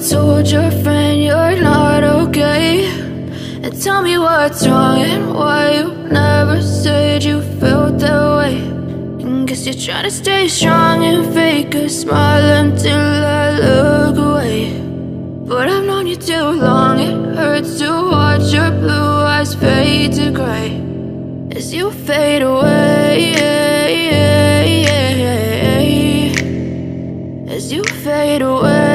told your friend you're not okay? And tell me what's wrong and why you never said you felt that way. And guess you're trying to stay strong and fake a smile until I look away. But I've known you too long, it hurts to watch your blue eyes fade to gray as you fade away, as you fade away.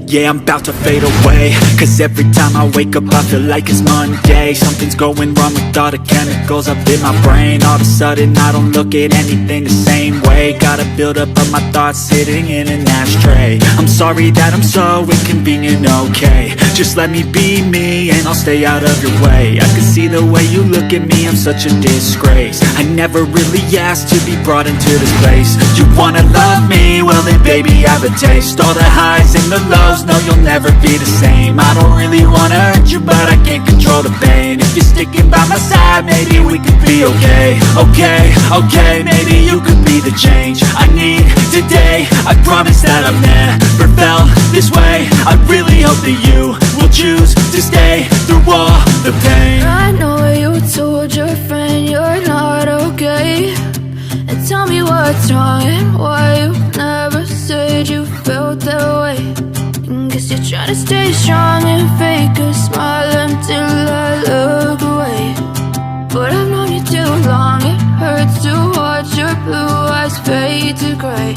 Yeah, I'm about to fade away, cause every time I wake up I feel like it's Monday. Something's going wrong with all the chemicals up in my brain. All of a sudden I don't look at anything the same way. Got a build-up of my thoughts sitting in an ashtray. I'm sorry that I'm so inconvenient, okay? Just let me be me and I'll stay out of your way. I can see the way you look at me, I'm such a disgrace. I never really asked to be brought into this place. You wanna love me? Well then baby I have a taste. All the highs and the lows, no you'll never be the same. I don't really wanna hurt you, but I can't control the pain. If you're sticking by my side, maybe we could be okay. Okay, maybe you could be the change I need today. I promise that I've never felt this way. I really hope that you will choose to stay through all the pain. I know you told your friend you're not okay. And tell me what's wrong and why you never said you felt that way. And guess you're trying to stay strong and fake a smile until I look away. But I've known you too long, it hurts to watch your blue eyes fade to gray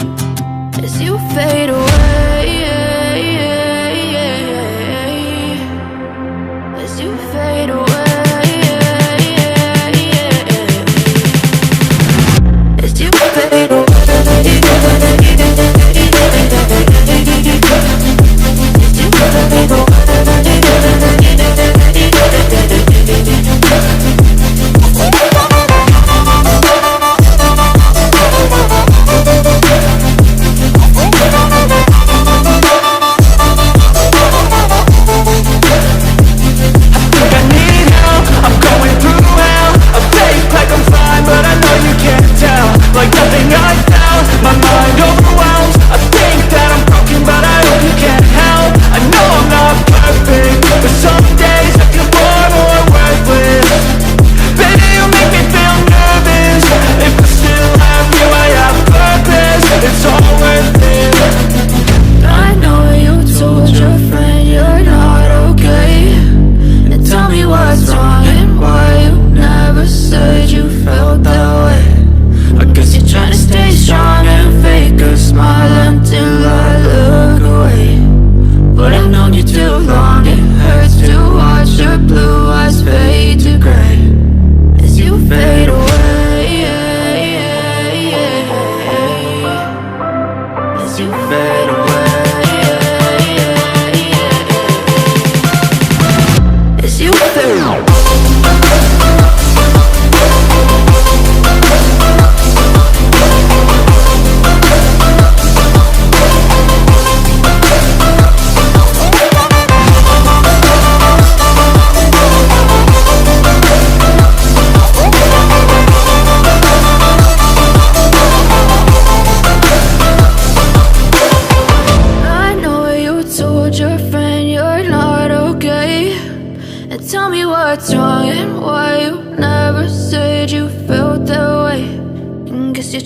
as you fade away, as you fade away, as you fade away.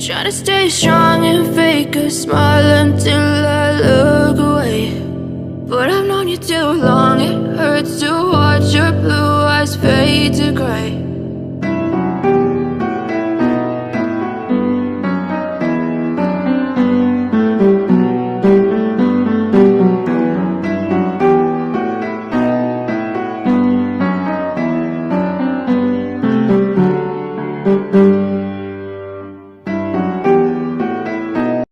Try to stay strong and fake a smile until I look away. But I've known you too long, it hurts